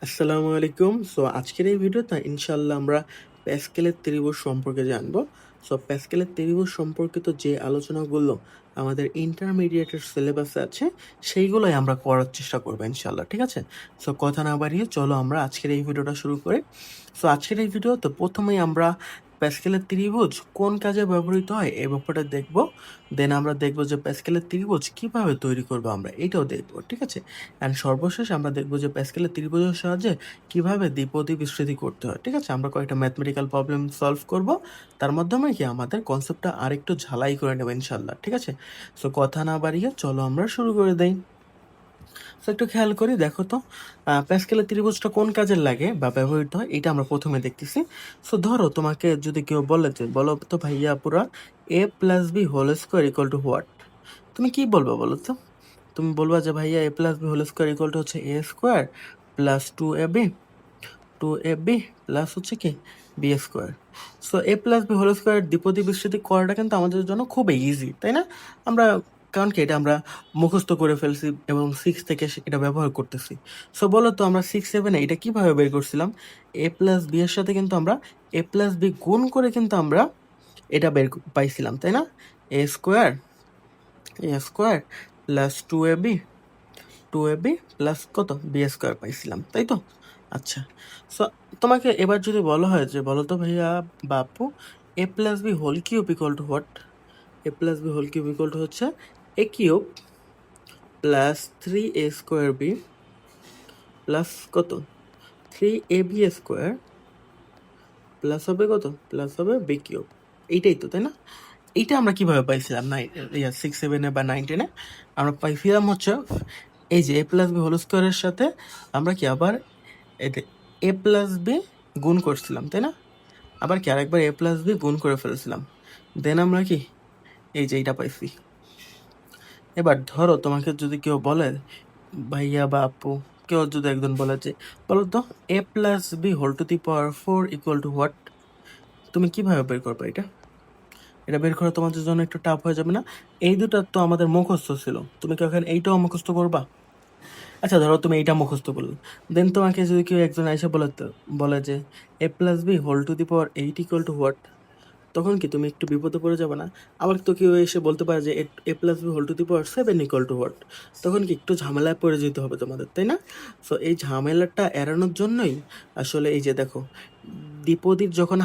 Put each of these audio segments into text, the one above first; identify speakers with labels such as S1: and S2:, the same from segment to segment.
S1: আসসালামু আলাইকুম। আজকের এই ভিডিওতে ইনশাআল্লাহ আমরা প্যাসকেলের ত্রিভুজ সম্পর্কে জানবো। প্যাসকেলের ত্রিভুজ সম্পর্কিত যে আলোচনাগুলো আমাদের ইন্টারমিডিয়েটের সিলেবাসে আছে সেইগুলোই আমরা করার চেষ্টা করবো ইনশাআল্লাহ। ঠিক আছে? কথা না বাড়িয়ে চলো আমরা আজকের এই ভিডিওটা শুরু করি। আজকের এই ভিডিওতে প্রথমেই আমরা প্যাসকেলের ত্রিভুজ কোন কাজে ব্যবহৃত হয় এই ব্যাপারটা দেখবো। দেন আমরা দেখবো যে প্যাসকেলের ত্রিভুজ কিভাবে তৈরি করবো আমরা এটাও দেখবো। ঠিক আছে? অ্যান্ড সর্বশেষ আমরা দেখবো যে প্যাসকেলের ত্রিভুজের সাহায্যে কিভাবে দ্বিপদী বিস্তৃতি করতে হয়। ঠিক আছে? আমরা কয়েকটা ম্যাথমেটিক্যাল প্রবলেম সলভ করব, তার মাধ্যমে কি আমাদের কনসেপ্টটা আরেকটু ঝালাই করে নেব ইনশাল্লাহ। ঠিক আছে? কথা না বাড়িয়ে চলো আমরা শুরু করে দেই। একটু খেয়াল করি, দেখো তো প্যাসকেলের ত্রিভুজটা কোন কাজে লাগে বা ব্যবহৃত হয় এটা আমরা প্রথমে দেখতেছি। ধরো তোমাকে যদি কেউ বলে যে বলো তো ভাইয়া পুরা a plus B whole square equal to what, তুমি কি বলবো বলো তো? তুমি বলবা যে ভাইয়া a plus B whole square equal to হচ্ছে a square plus 2ab plus হচ্ছে কি B square. a plus B whole square দ্বিপদী বিস্তৃতি করাটা কিন্তু আমাদের জন্য খুবই ইজি, তাই না? আমরা কারণ কি এটা আমরা মুখস্থ করে ফেলছি এবং 6 থেকে এটা ব্যবহার করতেছি। বলো তো আমরা 6-7 এটা কিভাবে বের করছিলাম? a প্লাস বি এর সাথে কিন্তু আমরা a প্লাস বি গুণ করে কিন্তু আমরা এটা পাইছিলাম, তাই না? a square plus 2ab plus কত বি স্কোয়ার পাইছিলাম, তাই তো? আচ্ছা, সো তোমাকে এবার যদি বলা হয় যে বলো তো ভাইয়া বাপু A plus B whole cube equal to what? A plus B whole cube equal to হচ্ছে A cube plus 3a² plus কত 3ab² প্লাস হবে কত প্লাস হবে বি কিউব। এইটাই তো, তাই না? এইটা আমরা কিভাবে পাইছিলাম 6-7 বা 9-10 আমরা পাইছিলাম হচ্ছে এই যে এ প্লাস বি হোল স্কোয়ারের সাথে আমরা কি আবার এটা এ প্লাস বি গুণ করছিলাম, তাই না? আবার কি আরেকবার এ প্লাস বি গুণ করে ফেলছিলাম, দেন আমরা কি এই যে এইটা পাইছি। এবার ধরো তোমাকে যদি কেউ বলে ভাইয়া বা আপু, কেউ যদি একজন বলে যে বলো তো A plus B whole to the power 4 equal to what, তুমি কিভাবে বের করবে এটা? এটা বের করা তোমাদের জন্য একটু টাফ হয়ে যাবে না? এই দুটো তো আমাদের মুখস্থ ছিল, তুমি কি এখন এইটাও মুখস্থ করবা? আচ্ছা ধরো তুমি এইটা মুখস্থ করলে, দেন তোমাকে যদি কেউ একজন এসে বলে যে A plus B whole to the power 8 equal to what, তখন কি তুমি একটু বিপদে পড়ে যাবে না? আবার তো কেউ এসে বলতে পারে যে A plus B whole to the power 7 equal to what, তখন কি একটু ঝামেলায় পড়ে যেতে হবে তোমাদের, তাই না? এই ঝামেলাটা এড়ানোর জন্যই আসলে এই যে দেখো দ্বিপদীর যখন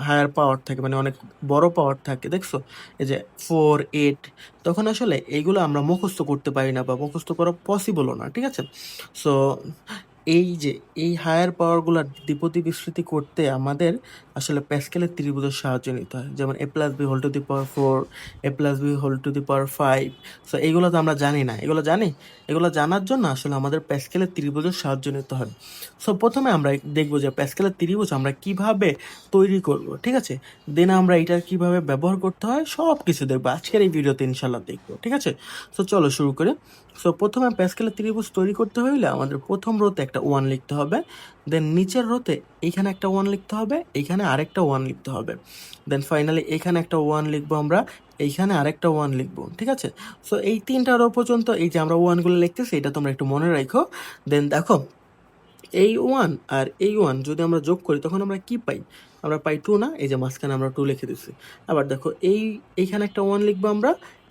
S1: হায়ার পাওয়ার থাকে, মানে অনেক বড় পাওয়ার থাকে, দেখছো এই যে 4-8, তখন আসলে এইগুলো আমরা মুখস্থ করতে পারি না বা মুখস্থ করা পসিবলও না। ঠিক আছে? সো এই যে এই হায়ার পাওয়ারগুলো দ্বিপদী বিস্তৃতি করতে আমাদের আসলে প্যাসকেলের ত্রিভুজের সাহায্য নিতে হয়, যেমন A plus B whole to the power 4, A plus B whole to the power 5। এইগুলো তো আমরা জানি না, এগুলো জানি। এগুলো জানার জন্য আসলে আমাদের প্যাসকেলের ত্রিভুজের সাহায্য নিতে হয়। প্রথমে আমরা দেখবো যে প্যাসকেলের ত্রিভুজ আমরা কিভাবে তৈরি করব। ঠিক আছে? দেন আমরা এটা কিভাবে ব্যবহার করতে হয় সব কিছু দেখবো আজকের এই ভিডিওতে ইনশাল্লাহ দেখবো। ঠিক আছে? চলো শুরু করি। প্রথমে প্যাসকেলের ত্রিভুজ তৈরি করতে হইলে আমাদের প্রথম রোতে একটা 1 লিখতে হবে, দেন নিচের রোতে এইখানে একটা 1 লিখতে হবে, এইখানে আরেকটা 1 লিখতে হবে, দেন ফাইনালি এইখানে একটা 1 লিখবো আমরা, এইখানে আরেকটা 1 লিখবো। ঠিক আছে? এই 3টা রো পর্যন্ত এই যে আমরা 1গুলো লিখতেছি এটা তোমরা একটু মনে রাখো। দেন দেখো এই 1 আর এই 1 যদি আমরা যোগ করি তখন আমরা কি পাই? আমরা পাই 2 না? এই যে মাঝখানে আমরা 2 লিখে দিচ্ছি। আবার দেখো এইখানে একটা 1 লিখবো আমরা,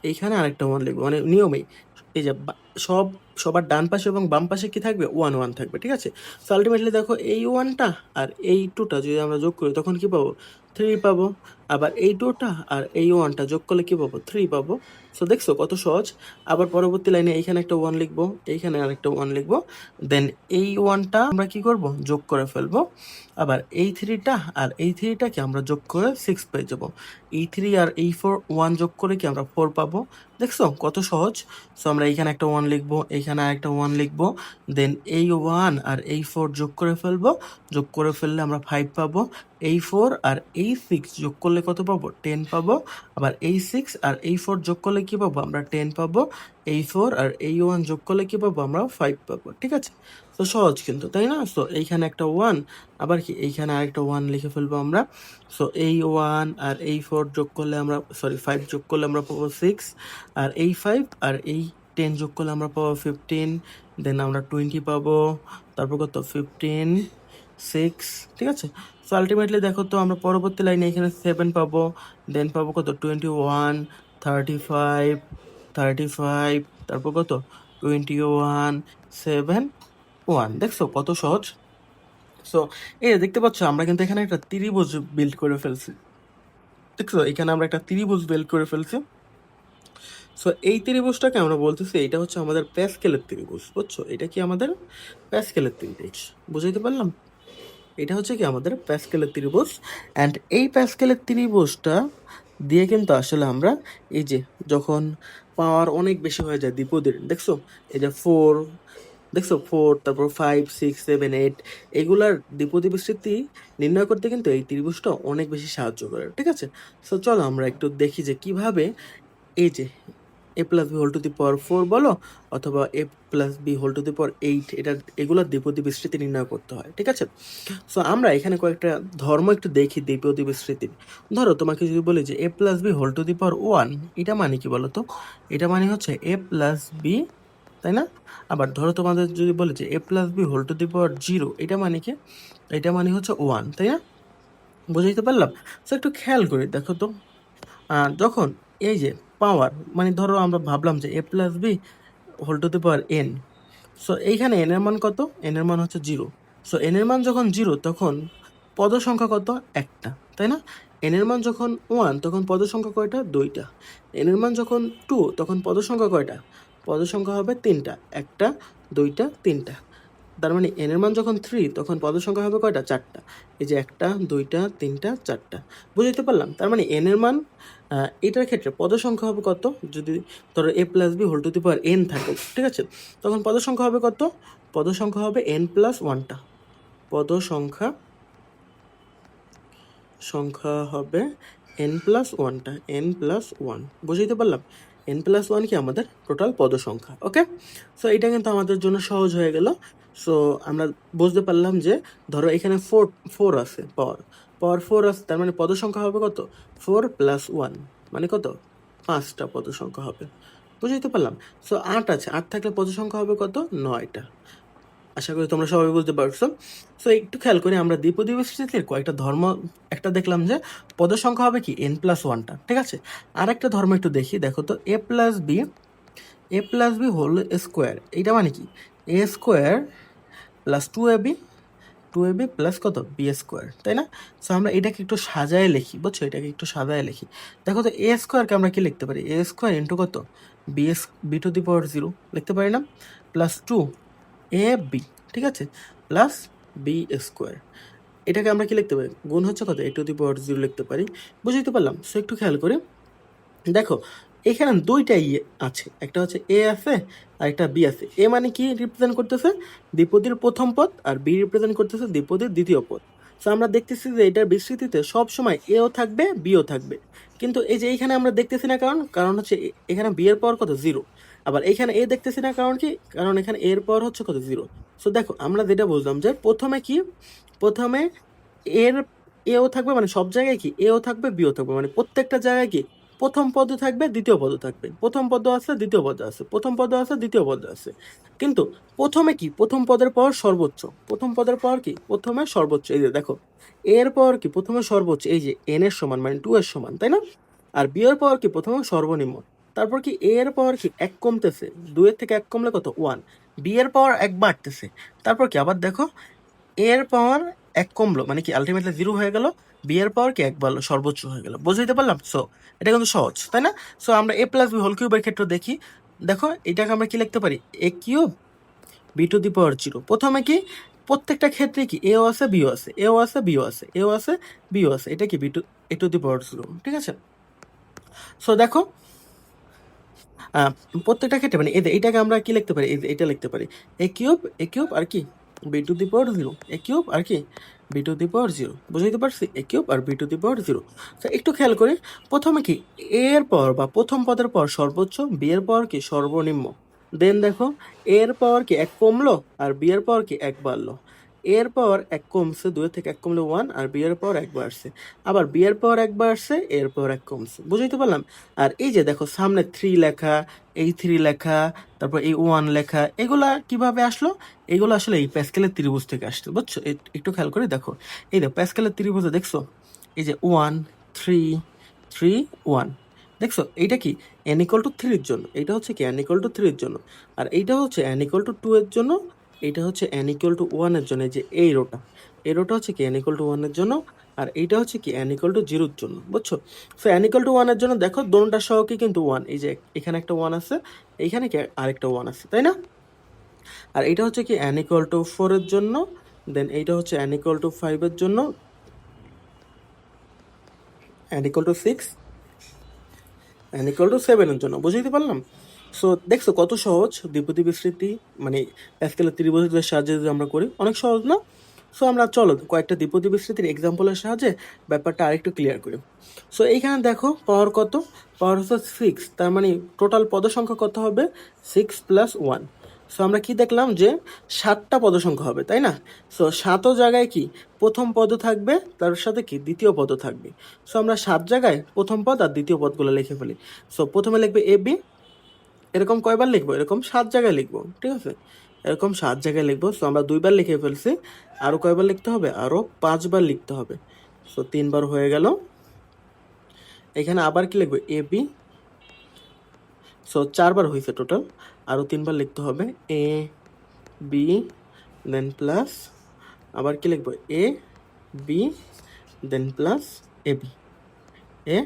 S1: এইখানে আরেকটা 1 লিখবো, মানে নিয়মেই এই যে সবার ডান পাশে এবং বাম পাশে কি থাকবে? 1 থাকবে। ঠিক আছে? আলটিমেটলি দেখো এই 1টা আর এই 2টা যদি আমরা যোগ করি তখন কি পাবো? 3 পাবো। আবার এই 2টা আর এই 1টা যোগ করলে কি পাবো? 3 পাবো। দেখছো কত সহজ। আবার পরবর্তী লাইনে এইখানে একটা 1 লিখবো, এইখানে আরেকটা 1 লিখবো, দেন এই 1টা আমরা কি করব? যোগ করে ফেলবো। আবার এই 3টা আর এই 3টাকে আমরা যোগ করে 6 পেয়ে যাবো। এই 3 আর এই 4 1 যোগ করে কি আমরা 4 পাবো। দেখছো কত সহজ। আমরা এইখানে একটা 1 লিখবো, এইখানে আরেকটা 1 লিখবো, দেন এই 1 আর এই 4 যোগ করে ফেলবো। যোগ করে ফেললে আমরা 5 পাবো। এই 4 আর এই 6 যোগ করলে কত পাবো? 10 পাবো। আবার এই 6 আর এই 4 যোগ করলে কি পাবো? আমরা 10 পাবো। এই 4 আর এই 1 যোগ করলে কি পাবো? আমরা 5 পাবো। ঠিক আছে? সহজ কিন্তু, তাই না? এইখানে একটা 1, আবার কি এইখানে আরেকটা 1 লিখে ফেলবো আমরা। এই 1 আর এই 4 যোগ করলে আমরা 5 যোগ করলে আমরা পাবো 6, আর এই 5 আর এই 10 যোগ করলে আমরা পাবো 15, দেন আমরা 20 পাবো, তারপর কত 15, 6, ঠিক আছে। সো আলটিমেটলি দেখো তো আমরা পরবর্তী লাইনে এখানে 7 পাবো, দেন পাবো কত 21, 35, 35, তারপর কত 21, 7, 1। দেখছো কত সহজ। সো এই দেখতে পাচ্ছ আমরা কিন্তু এখানে একটা ত্রিভুজ বিল্ড করে ফেলছি। দেখছো এখানে আমরা একটা ত্রিভুজ বিল্ড করে ফেলছি। সো এই ত্রিভুজটাকে আমরা বলতেছি এটা হচ্ছে আমাদের প্যাসকেলের ত্রিভুজ, বুঝছো? এটা কি আমাদের প্যাসকেলের ত্রিভুজ, বুঝাইতে পারলাম? এটা হচ্ছে কি আমাদের প্যাসকেলের ত্রিভুজ। অ্যান্ড এই প্যাসকেলের ত্রিভুজটা দিয়ে কিন্তু আসলে আমরা এই যে যখন পাওয়ার অনেক বেশি হয়ে যায় দ্বিপদীর, দেখছো এই যে 4, দেখছো 4, তারপর 5, 6, 7, 8 এগুলার দ্বিপদী বিস্তৃতি নির্ণয় করতে কিন্তু এই ত্রিভুজটা অনেক বেশি সাহায্য করে, ঠিক আছে। সো চলো আমরা একটু দেখি যে কিভাবে এই যে a plus B whole to the power 4 বলো অথবা a plus B whole to the power 8 এগুলোর দ্বিপদী বিস্তৃতি নির্ণয় করতে হয়, ঠিক আছে। সো আমরা এখানে কয়েকটা ধর্ম একটু দেখি দ্বিপদী বিস্তৃতির। ধরো তোমাকে যদি বলি যে a plus B whole to the power 1, এটা মানে কি বলো তো? এটা মানে হচ্ছে a প্লাস বি, তাই না? আবার ধরো তোমাদের যদি বলে যে a plus B whole to the power 0, এটা মানে কি? এটা মানে হচ্ছে 1, তাই না? বুঝাইতে পারলাম? সো একটু খেয়াল করি, দেখো তো যখন এই যে পাওয়ার মানে ধরো আমরা ভাবলাম যে a plus B whole to the power n, so এইখানে n এর মান কত? n এর মান হচ্ছে 0। সো n এর মান যখন 0 তখন পদ সংখ্যা কত? একটা, তাই না? n এর মান যখন 1 তখন পদ সংখ্যা কয়টা? 2টা। n এর মান যখন 2 তখন পদ সংখ্যা কয়টা? পদ সংখ্যা হবে 3টা, 1টা, 2টা, 3টা। তার মানে n এর মান যখন 3 তখন পদ সংখ্যা হবে কয়টা? 4টা। এই যে 1টা, 2টা, 3টা, 4টা। বুঝতে পারলাম? তার মানে n এর মান এটার ক্ষেত্রে পদ সংখ্যা হবে কত? যদি ধরো a plus B whole to the power n থাকে, ঠিক আছে, তখন পদ সংখ্যা হবে কত? পদ সংখ্যা হবে n প্লাস 1টা। পদ সংখ্যা হবে n প্লাস 1টা, n প্লাস 1। বুঝতে পারলাম? n প্লাস 1 কি আমাদের টোটাল পদ সংখ্যা। ওকে, সো এটা কিন্তু আমাদের জন্য সহজ হয়ে গেল। সো আমরা বুঝতে পারলাম যে ধরো এখানে 4 আছে, পাওয়ার 4 আছে, তার মানে পদ সংখ্যা হবে কত? 4 প্লাস 1 মানে কত? 5টা পদ সংখ্যা হবে। বুঝতে পারলাম? সো 8 আছে, 8 থাকলে পদ সংখ্যা হবে কত? 9টা। আশা করি তোমরা সবাই বুঝতে পারছো। সো একটু খেয়াল করি আমরা দ্বিপদী বিস্তৃতির কয়েকটা ধর্ম একটা দেখলাম যে পদের সংখ্যা হবে কি n প্লাস 1টা, ঠিক আছে। আর একটা ধর্ম একটু দেখি, দেখো তো a plus B whole square, এইটা মানে কি? a square plus 2ab plus কত? বি স্কোয়ার, তাই না? সো আমরা এটাকে একটু সাজায় লিখি, বুঝছো? এটাকে একটু সাজায় লিখি। দেখো তো a স্কোয়ারকে আমরা কি লিখতে পারি? a স্কোয়ার ইন্টু কত? বি টু দি পাওয়ার 0 লিখতে পারি না? প্লাস 2ab, ঠিক আছে, প্লাস বি স্কোয়ার। এটাকে আমরা কি লিখতে পারি? গুণ হচ্ছে কত? a টু দি পাওয়ার 0 লিখতে পারি। বুঝতে পারলাম? সো একটু খেয়াল করে দেখো এখানে দুইটা আছে, একটা হচ্ছে a আছে আর একটা b আছে। a মানে কি রিপ্রেজেন্ট করতেছে? দ্বিপদীর প্রথম পদ, আর b রিপ্রেজেন্ট করতেছে দ্বিপদীর দ্বিতীয় পদ। সো আমরা দেখতেছি যে এটার বিস্তৃতিতে সবসময় এও থাকবে বিও থাকবে, কিন্তু এই যে এইখানে আমরা দেখতেছি না, কারণ হচ্ছে এখানে বি এর পাওয়ার কত? 0। আবার এখানে এ দেখতেছি না, কারণ কি? কারণ এখানে এর পাওয়ার হচ্ছে কত? 0। সো দেখো আমরা যেটা বুঝলাম যে প্রথমে এর এও থাকবে, মানে সব জায়গায় কি এও থাকবে বিও থাকবে, মানে প্রত্যেকটা জায়গায় কি প্রথম পদ থাকবে দ্বিতীয় পদ থাকবে, প্রথম পদ আছে দ্বিতীয় পদ আছে, প্রথম পদ আছে দ্বিতীয় পদ আছে। কিন্তু প্রথমে কি প্রথম পদের পাওয়ার সর্বোচ্চ, প্রথম পদের পাওয়ার কি প্রথমে সর্বোচ্চ। এই যে দেখো এর পাওয়ার কি প্রথমে সর্বোচ্চ, এই যে n এর সমান মানে 2 এর সমান, তাই না? আর বি এর পাওয়ার কি প্রথমে সর্বনিম্ন। তারপর কি এ এর পাওয়ার কি 1 কমতেছে, 2 এর থেকে 1 কমলে কত? 1। বি এর পাওয়ার 1 বাড়তেছে। তারপর কি আবার দেখো এর পাওয়ার 1 কমলো, মানে কি আলটিমেটলি 0 হয়ে গেল। বি এর পাওয়ার কি 1 বাড়লো, সর্বোচ্চ হয়ে গেল। বুঝতে পারলাম? সো এটা কিন্তু সহজ, তাই না? সো আমরা a প্লাস বি হোল কিউবের ক্ষেত্রে দেখি, দেখো এটাকে আমরা কি লিখতে পারি? a cube B to the power 0। প্রথমে কি প্রত্যেকটা ক্ষেত্রে কি এও আছে বিও আছে, এও আছে বিও আছে, এও আছে বিও আছে, এটা কি এ টু দি পাওয়ার 0, ঠিক আছে। সো দেখো প্রত্যেকটা ক্ষেত্রে মানে এইটাকে আমরা কি লিখতে পারি? এটা লিখতে পারি এ কিউব আর কি B to the power 0, A cube আর কি বি টু দি পাওয়ার 0। বুঝতে পারছি? এ কিউব আর বি টু দি পাওয়ার 0। তো একটু খেয়াল করি, প্রথমে কি এ এর পাওয়ার বা প্রথম পদের পাওয়ার সর্বোচ্চ, বি এর পাওয়ার কি সর্বনিম্ন। দেন দেখো এ এর পাওয়ার কি 1 কমলো আর বি এর পাওয়ার কি 1 বাড়লো। এর পাওয়ার এক কমছে, 2 থেকে 1 কমলে 1, আর বি এর পাওয়ার 1 বাড়ছে, আবার বি এর পাওয়ার 1 বাড়ছে, এর পাওয়ার 1 কমছে। বুঝাইতে পারলাম? আর এই যে দেখো সামনে 3 লেখা, এই 3 লেখা, তারপর এই 1 লেখা, এগুলা কিভাবে আসলো? এগুলো আসলে এই প্যাসকেলের ত্রিভুজ থেকে আসছে, বুঝছো? একটু খেয়াল করে দেখো, এই দেখো প্যাসকেলের ত্রিভুজে দেখছো এই যে 1 3 3 1, দেখছো এইটা কি n = 3 এর জন্য, এইটা হচ্ছে কি n = 3 এর জন্য, আর এইটা হচ্ছে n = 2 এর জন্য, এইটা হচ্ছে n = 1 এর জন্য। এই যে এই রোটা হচ্ছে কি n = 1 এর জন্য, আর এইটা হচ্ছে কি n = 0 এর জন্য, বুঝছো? সো n = 1 এর জন্য দেখো দোনোটা সহগই কিন্তু 1, এই যে এখানে একটা 1 আছে, এইখানে কি আরেকটা 1 আছে, তাই না? আর এইটা হচ্ছে কি n = 4 এর জন্য, দেন এইটা হচ্ছে n = 5 এর জন্য, n = 6, n = 7 এর জন্য। বুঝাইতে পারলাম? সো দেখছো কত সহজ দ্বিপদী বিস্তৃতি, মানে প্যাসকেলের ত্রিভুজের সাহায্যে যদি আমরা করি, অনেক সহজ না? সো আমরা চলো কয়েকটা দ্বিপদী বিস্তৃতির এক্সাম্পলের সাহায্যে ব্যাপারটা আরেকটু ক্লিয়ার করি। সো এইখানে দেখো পাওয়ার কত? পাওয়ার হচ্ছে 6, তার মানে টোটাল পদ সংখ্যা কত হবে? 6 + 1। সো আমরা কি দেখলাম যে 7টা পদ সংখ্যা হবে, তাই না? সো 7 জায়গায় কি প্রথম পদ থাকবে, তার সাথে কি দ্বিতীয় পদ থাকবে। সো আমরা 7 জায়গায় প্রথম পদ আর দ্বিতীয় পদগুলো লিখে ফেলি। সো প্রথমে লিখবে এ বি, এরকম কয়বার লিখবো? এরকম 7 জায়গায় লিখবো, ঠিক আছে? এরকম 7 জায়গায় লিখবো। সো আমরা 2বার লিখে ফেলছি, আরও কয়বার লিখতে হবে? আরও 5বার লিখতে হবে। সো 3বার হয়ে গেল। এখানে আবার কি লিখবো? এ বি, সো 4বার হয়েছে টোটাল, আরও 3বার লিখতে হবে এ বি, দেন প্লাস আবার কি লিখবো? A B, then plus A B, A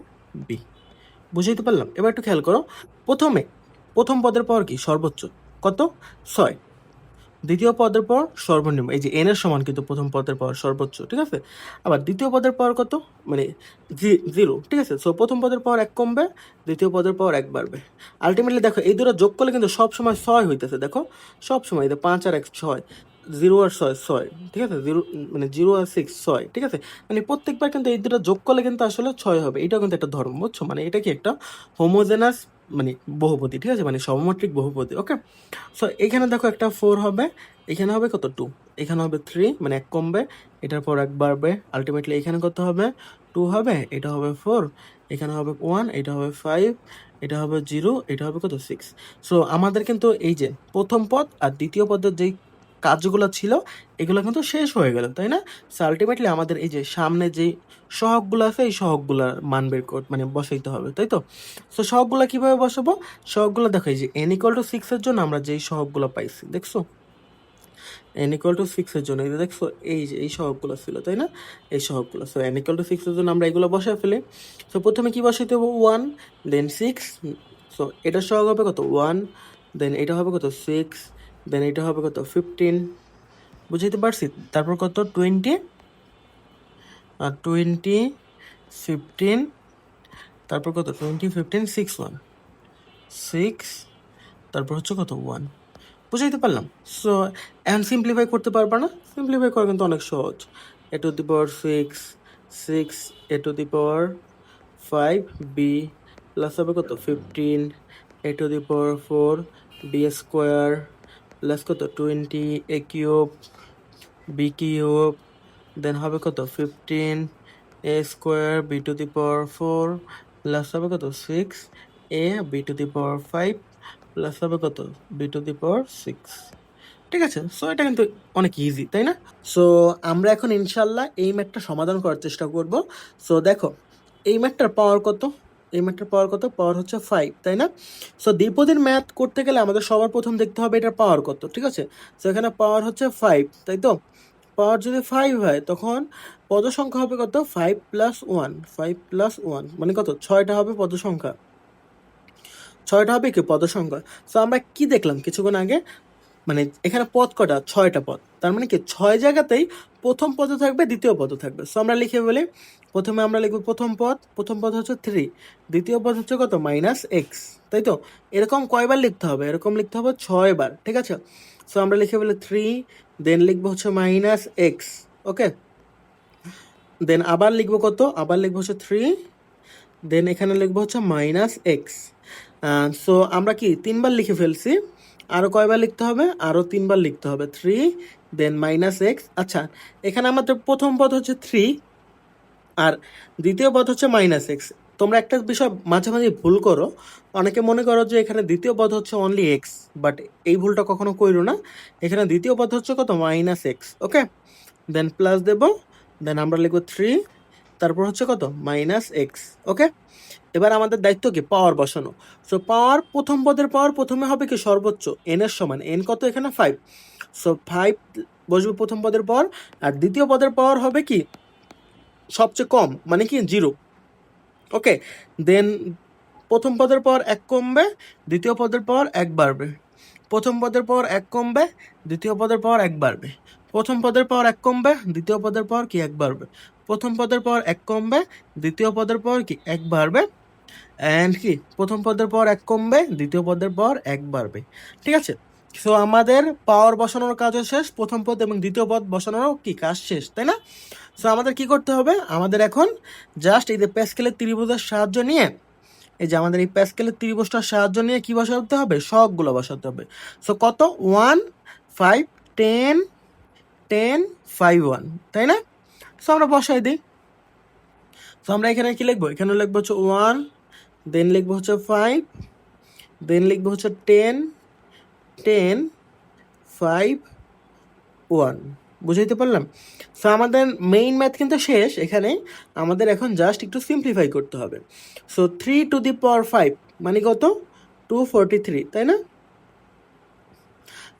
S1: B. বুঝাইতে পারলাম? এবার একটু খেয়াল করো, প্রথম পদের পাওয়ার কি সর্বোচ্চ কত? 6। দ্বিতীয় পদের পর সর্বনিম্ন, এই যে n এর সমান কিন্তু প্রথম পদের পাওয়ার সর্বোচ্চ, ঠিক আছে? আবার দ্বিতীয় পদের পাওয়ার কত? মানে 0, ঠিক আছে? সো প্রথম পদের পাওয়ার 1 কমবে, দ্বিতীয় পদের পাওয়ার 1 বাড়বে। আলটিমেটলি দেখো এই দুটো যোগ করলে কিন্তু সব সময় 6 হইতেছে, দেখো সব সময় এই 5 আর 1 6, 0 আর 6 6, ঠিক আছে? 0 মানে 0 আর 6 6, ঠিক আছে? মানে প্রত্যেকবার কিন্তু এই দুটো যোগ করলে কিন্তু আসলে 6 হবে। এটাও কিন্তু একটা ধর্ম, বুঝছো? মানে এটা কি একটা হোমোজেনাস মানে বহুপদী, ঠিক আছে? মানে সমমাত্রিক বহুপদী, ওকে? সো এখানে দেখো একটা 4 হবে, এখানে হবে কত? 2, এখানে হবে 3, মানে 1 কমবে, এটার পর 1 বাড়বে। আলটিমেটলি এখানে কত হবে? 2 হবে, এটা হবে 4, এখানে হবে 1, এটা হবে 5, এটা হবে 0, এটা হবে কত? 6। সো আমাদের কিন্তু এই যে প্রথম পদ আর দ্বিতীয় পদের যেই কাজগুলো ছিল এগুলো কিন্তু শেষ হয়ে গেল, তাই না? সো আলটিমেটলি আমাদের এই যে সামনে যেই সহগগুলো আছে এই সহগগুলোর মান বের মানে বসাইতে হবে, তাই তো? সো সহগগুলো কিভাবে বসাবো? সহগগুলো দেখো, এই যে n = 6 এর জন্য আমরা যেই সহগগুলো পাইছি, দেখছো n = 6 এর জন্য, এই যে দেখছো এই যে এই সহগগুলো ছিল, তাই না? এই সহগগুলো। সো n = 6 এর জন্য আমরা এগুলো বসায় ফেলি। সো প্রথমে কি বসাইতে হবে? 1, দেন 6। সো এটার সহগ হবে কত? 1, দেন এটা হবে কত? 6, দেন এটা হবে কত? 15। বুঝাইতে পারছি? তারপর কত? 20, আর 20 15, তারপর কত? 20 15 6 1 6, তারপর হচ্ছে কত? 1। বুঝাইতে পারলাম? সো এখন সিম্পলিফাই করতে পারবা না? সিম্পলিফাই করা কিন্তু অনেক সহজ। a to the power 6, 6 a to the power 5 b, plus হবে কত? 15 a to the power 4 b square, plus কত? 20 a কিউব b কিউব, দেন হবে কত? 15 a square b to the power 4, plus হবে কত? 6 a b to the power 5, plus হবে কত? b to the power 6। ঠিক আছে? সো এটা কিন্তু অনেক ইজি, তাই না? সো আমরা এখন ইনশাল্লাহ এই ম্যাথটা সমাধান করার চেষ্টা করব। সো দেখো এই ম্যাথটার পাওয়ার কত? এই ম্যাথটার পাওয়ার কত? পাওয়ার হচ্ছে 5, তাই না? সো দ্বিপদীর ম্যাথ করতে গেলে আমাদের সবার প্রথম দেখতে হবে এটার পাওয়ার কত, ঠিক আছে? সো এখানে পাওয়ার হচ্ছে 5, তাই তো? পাওয়ার যদি 5 হয় তখন পদ সংখ্যা হবে কত? 5 + 1, 5 + 1 মানে কত? 6টা হবে পদ সংখ্যা, 6টা হবে কি পদ সংখ্যা। সো আমরা কি দেখলাম কিছুক্ষণ আগে? মানে এখানে পদ কটা? 6টা পদ, তার মানে কি 6 জায়গাতেই প্রথম পদ থাকবে, দ্বিতীয় পদ থাকবে। সো আমরা লিখে বলি, প্রথমে আমরা লিখব প্রথম পদ হচ্ছে 3, দ্বিতীয় পদ হচ্ছে কত? -x, তাই তো? এরকম কয়বার লিখতে হবে? এরকম লিখতে হবে 6 বার, ঠিক আছে? সো আমরা লিখে বলি 3, দেন লিখবো হচ্ছে -x, ওকে? দেন আবার লিখবো কত? আবার লিখবো হচ্ছে 3, দেন এখানে লিখবো হচ্ছে -x। সো আমরা কি 3বার লিখে ফেলছি, আরও কয়বার লিখতে হবে? আরও 3বার লিখতে হবে। 3 দেন মাইনাস এক্স। আচ্ছা, এখানে আমাদের প্রথম পদ হচ্ছে 3 আর দ্বিতীয় পদ হচ্ছে মাইনাস এক্স। তোমরা একটা বিষয় মাঝে মাঝে ভুল করো, অনেকে মনে করো যে এখানে দ্বিতীয় পদ হচ্ছে অনলি এক্স, বাট এই ভুলটা কখনো কইরো না। এখানে দ্বিতীয় পদ হচ্ছে কত? Minus X. Okay, then plus দেব, দেন আমরা লিখবো 3, তারপর হচ্ছে কত? Minus X. ওকে, এবার আমাদের দায়িত্ব কি? পাওয়ার বসানো। সো পাওয়ার, প্রথম পদের পাওয়ার প্রথমে হবে কি? সর্বোচ্চ এন এর সমান। এন কত এখানে? 5। সো 5 বসবে প্রথম পদের পাওয়ার, আর দ্বিতীয় পদের পাওয়ার হবে কি? সবচেয়ে কম, মানে কি? 0। ওকে, দেন প্রথম পদের পাওয়ার 1 কমবে, দ্বিতীয় পদের পাওয়ার 1 বাড়বে। প্রথম পদের পাওয়ার 1 কমবে, দ্বিতীয় পদের পাওয়ার 1 বাড়বে। প্রথম পদের পাওয়ার 1 কমবে, দ্বিতীয় পদের পাওয়ার কি? 1 বাড়বে। প্রথম পদের পাওয়ার 1 কমবে, দ্বিতীয় পদের পাওয়ার কি? 1 বাড়বে। অ্যান্ড কি? প্রথম পদের পাওয়ার 1 কমবে, দ্বিতীয় পদের পাওয়ার 1 বাড়বে। ঠিক আছে, সো আমাদের পাওয়ার বসানোর কাজও শেষ, প্রথম পদ এবং দ্বিতীয় পদ বসানোরও কি? কাজ শেষ, তাই না? সো আমাদের কি করতে হবে? আমাদের এখন জাস্ট এই যে প্যাসকেলের ত্রিভুজের সাহায্য নিয়ে, এই যে আমাদের এই প্যাসকেলের ত্রিভুজটার সাহায্য নিয়ে কি বসাতে হবে? সবগুলো বসাতে হবে। সো কত? 1 5 10 10 5 1, তাই না? সো আমরা বসাই দিই। সো আমরা এখানে কি লিখবো? এখানে লিখবো হচ্ছে 1, দেন লিখবো হচ্ছে 5, দেন লিখবো হচ্ছে 10 10 5 1। বুঝাইতে পারলাম? সো আমাদের মেইন ম্যাথ কিন্তু শেষ। এখানে আমাদের এখন জাস্ট একটু সিম্পলিফাই করতে হবে। সো 3 টু দি পাওয়ার 5 মানে কত? 243, তাই না?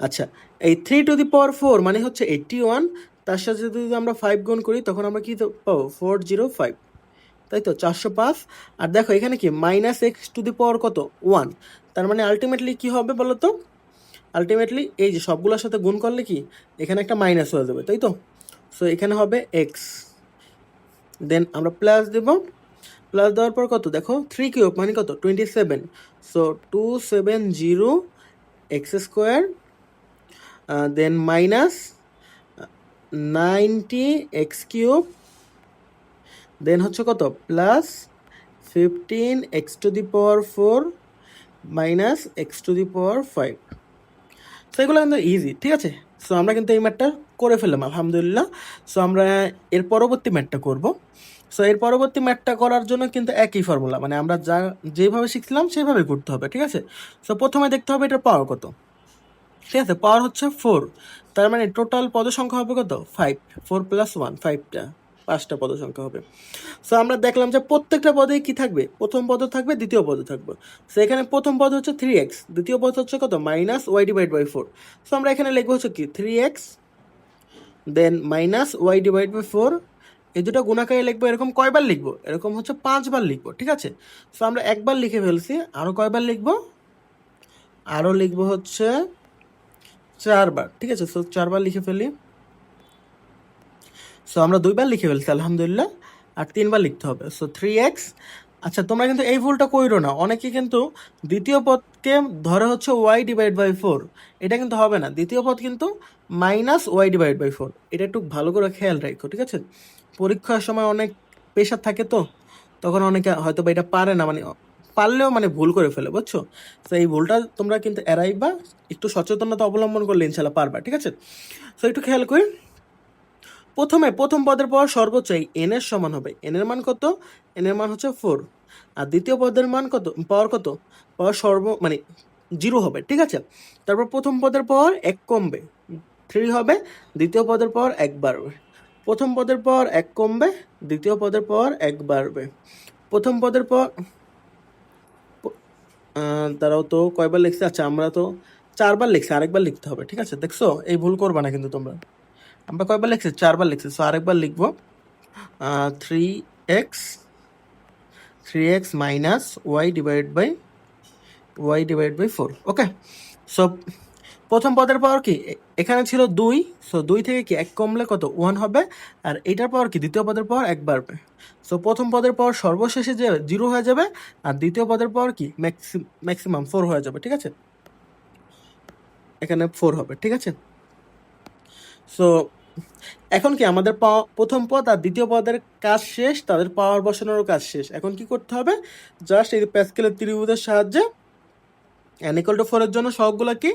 S1: আচ্ছা, এই 3 টু দি পাওয়ার 4 মানে হচ্ছে 81, তার সাথে যদি আমরা 5 গুণ করি তখন আমরা কি পাবো? 405, তাই তো? 405। আর দেখো এখানে কি? মাইনাস এক্স টু দি পাওয়ার কত? 1। তার মানে আলটিমেটলি কি হবে বলো তো? আলটিমেটলি এই যে সবগুলোর সাথে গুণ করলে কি? এখানে একটা মাইনাস হয়ে যাবে, তাই তো? সো এখানে হবে এক্স, দেন আমরা প্লাস দেব। প্লাস দেওয়ার পর কত? দেখো 3 কিউব মানে কত? 27। So 270 x square, than minus 90 x cube, দেন হচ্ছে কত? Plus 15 x two the power 4 minus x two the power 5। So এগুলো কিন্তু ইজি, ঠিক আছে? সো আমরা কিন্তু এই ম্যাথটা করে ফেললাম আলহামদুলিল্লাহ। সো আমরা এর পরবর্তী ম্যাথটা করব। সো এর পরবর্তী ম্যাথটা করার জন্য কিন্তু একই ফর্মুলা, মানে আমরা যেভাবে শিখছিলাম সেভাবে করতে হবে, ঠিক আছে? সো প্রথমে দেখতে হবে এটার পাওয়ার কত। ঠিক আছে, পাওয়ার হচ্ছে 4, তার মানে টোটাল পদ সংখ্যা হবে কত? 5। 4 প্লাস 1 5টা, 5টা পদ সংখ্যা হবে। সো আমরা দেখলাম যে প্রত্যেকটা পদেই কি থাকবে? প্রথম পদ থাকবে, দ্বিতীয় পদ থাকবে। সো এখানে প্রথম পদ হচ্ছে 3x, দ্বিতীয় পদ হচ্ছে কত? Minus y divide by 4। So আমরা এখানে লিখবো হচ্ছে কি? 3x then minus y divide by 4। এই দুটো গুণাকারে লিখবো। এরকম কয়বার লিখবো? এরকম হচ্ছে 5বার লিখবো, ঠিক আছে? সো আমরা একবার লিখে ফেলছি, আরও কয়বার লিখবো? আরও লিখবো হচ্ছে 4বার, ঠিক আছে? সো 4বার লিখে ফেলি। সো আমরা 2বার লিখে ফেলছি আলহামদুলিল্লাহ, আর 3বার লিখতে হবে। So 3x। আচ্ছা, তোমরা কিন্তু এই ভুলটা কইরো না। অনেকে কিন্তু দ্বিতীয় পদকে ধরে হচ্ছে ওয়াই ডিভাইড বাই 4, এটা কিন্তু হবে না। দ্বিতীয় পদ কিন্তু মাইনাস ওয়াই ডিভাইড বাই 4, এটা একটু ভালো করে খেয়াল রাখো, ঠিক আছে? পরীক্ষার সময় অনেক প্রেশার থাকে, তো তখন অনেকে হয়তো বা এটা পারে না, মানে পারলেও মানে ভুল করে ফেলে, বুঝছো? তো এই ভুলটা তোমরা কিন্তু এড়াইবা, একটু সচেতনতা অবলম্বন করলে ইনশাল্লাহ পারবা, ঠিক আছে? সো একটু খেয়াল করি। প্রথমে প্রথম পদের পাওয়ার সর্বোচ্চ এই এন এর সমান হবে। এন এর মান কত? এন এর মান হচ্ছে 4। আর দ্বিতীয় পদের মান কত? পাওয়ার কত? পাওয়ার মানে 0 হবে, ঠিক আছে? তারপর প্রথম পদের পাওয়ার 1 কমবে, 3 হবে। দ্বিতীয় পদের পাওয়ার 1 বাড়বে। প্রথম পদের পাওয়ার 1 কমবে, দ্বিতীয় পদের পাওয়ার 1 বাড়বে। প্রথম পদের পাওয়ার তারাও তো কয়বার লিখছে? আচ্ছা, আমরা তো 4বার লিখছি, আরেকবার লিখতে হবে, ঠিক আছে? দেখছো, এই ভুল করবা না কিন্তু তোমরা। আমরা কয়বার লিখছি? 4বার লিখছি। সো আরেকবার লিখবো 3x 3x minus y divide by 4। Okay, so প্রথম পদের পাওয়ার কি? এখানে ছিল 2, সো 2 থেকে কি 1 কমলে কত? 1 হবে। আর এটার পাওয়ার কি? দ্বিতীয় পদের পাওয়ার 1 বাড়বে। সো প্রথম পদের পাওয়ার সর্বশেষে যে 0 হয়ে যাবে, আর দ্বিতীয় পদের পাওয়ার কি? ম্যাক্সিমাম 4 হয়ে যাবে, ঠিক আছে? এখানে 4 হবে, ঠিক আছে? সো এখন কি আমাদের প্রথম পদ আর দ্বিতীয় পদের কাজ শেষ, তাদের পাওয়ার বসানোরও কাজ শেষ। এখন কি করতে হবে? জাস্ট এই প্যাসকেলের ত্রিভুজের সাহায্যে n equal to 4 এর জন্য সবগুলো কি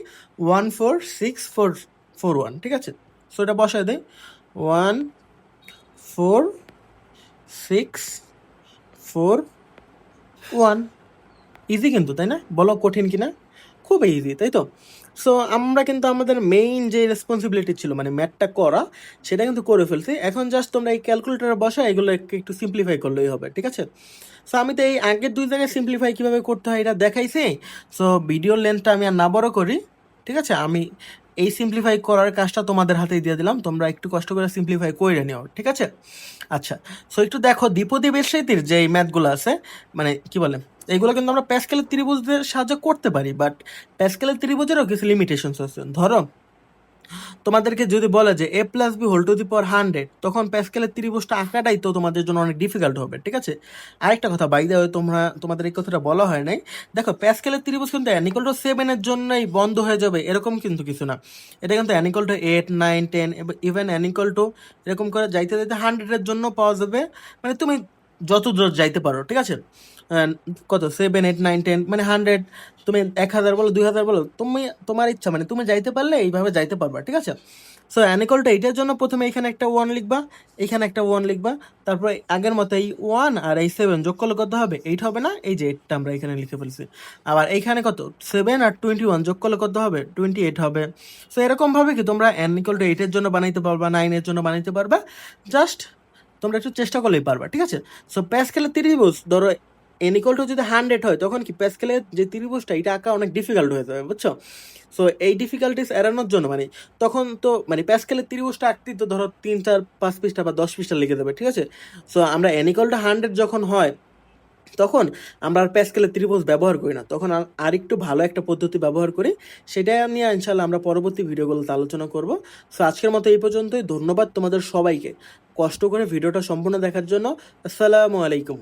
S1: 1 4 6 4 4 1, ঠিক আছে? সো এটা বসায় দেই 1 4 6 4 1। ইজি কিন্তু, তাই না? বলো কঠিন কিনা? খুব ইজি, তাই তো? সো আমরা কিন্তু আমাদের মেইন যে রেসপন্সিবিলিটি ছিল মানে ম্যাথটা করা, সেটা কিন্তু করে ফেলছি। এখন জাস্ট তোমরা এই ক্যালকুলেটারে বসা এগুলো একটু সিম্পলিফাই করলেই হবে, ঠিক আছে? সো আমি তো এই আগের 2 জায়গায় সিম্পলিফাই কীভাবে করতে হয় এটা দেখাইছি। সো ভিডিওর লেন্থটা আমি আর না বড় করি, ঠিক আছে? আমি এই সিম্পলিফাই করার কাজটা তোমাদের হাতেই দিয়ে দিলাম, তোমরা একটু কষ্ট করে সিম্পলিফাই করে নিও, ঠিক আছে? আচ্ছা, সো একটু দেখো দ্বিপদী বেশিতির যে ম্যাথগুলো আছে, মানে কি বলে, এইগুলো কিন্তু আমরা প্যাসকেলের ত্রিভুজের সাহায্যে করতে পারি, বাট প্যাসকেলের ত্রিভুজেরও কিছু লিমিটেশনস আছে। ধরো তোমাদেরকে যদি বলে যে a plus B whole to the power 100, তখন প্যাসকেলের ত্রিভুজটা আঁকাটাই তো তোমাদের জন্য অনেক ডিফিকাল্ট হবে, ঠিক আছে? আরেকটা কথা বাই দ্য ওয়ে, তোমাদের এই কথাটা বলা হয় নাই। দেখো প্যাসকেলের ত্রিভুজ কিন্তু n equal to 7 এর জন্যই বন্ধ হয়ে যাবে এরকম কিন্তু কিছু না। এটা কিন্তু n equal to 8 9 10 even n equal to এরকম করে যাইতে যাইতে 100 এর জন্য পাওয়া যাবে। মানে তুমি যত দূর যাইতে পারো, ঠিক আছে? কত 7 8 9 10 মানে 100, তুমি 1000 বলো 2000 বলো, তুমি তোমার ইচ্ছা, মানে তুমি যাইতে পারলে এইভাবে যাইতে পারবা, ঠিক আছে? সো n equal to 8 এর জন্য প্রথমে এখানে একটা 1 লিখবা, এখানে একটা 1 লিখবা, তারপরে আগের মতো এই 1 আর এই 7 যোগ করলে কত হবে? 8 হবে না? এই যে 8টা আমরা এখানে লিখে ফেলছি। আবার এইখানে কত 7 আর 21 যোগ করলে কত হবে? 28 হবে। সো এরকম ভাবে কি তোমরা n equal to 8 এর জন্য বানাইতে পারবা, 9 এর জন্য বানাইতে পারবা, জাস্ট তোমরা একটু চেষ্টা করলেই পারবা, ঠিক আছে? সো প্যাসকেলের ত্রিভুজ ধরো n equal to যদি 100 হয়, তখন কি প্যাসকেলের যে ত্রিভুজটা এটা আঁকা অনেক ডিফিকাল্ট হয়ে যাবে, বুঝছো? সো এই ডিফিকাল্টিস এড়ানোর জন্য মানে তখন তো মানে প্যাসকেলের ত্রিভুজটা আঁকতেই তো ধরো 3 4 5 পৃষ্ঠা বা 10 পৃষ্ঠা লিখে দেবে, ঠিক আছে? সো আমরা n equal to 100 যখন হয়, তখন আমরা আর প্যাসকেলের ত্রিভুজ ব্যবহার করি না, তখন আর একটু ভালো একটা পদ্ধতি ব্যবহার করি। সেটাই নিয়ে ইনশাল্লাহ আমরা পরবর্তী ভিডিওগুলোতে আলোচনা করব। সো আজকের মতো এই পর্যন্তই। ধন্যবাদ তোমাদের সবাইকে কষ্ট করে ভিডিওটা সম্পূর্ণ দেখার জন্য। আসসালামু আলাইকুম।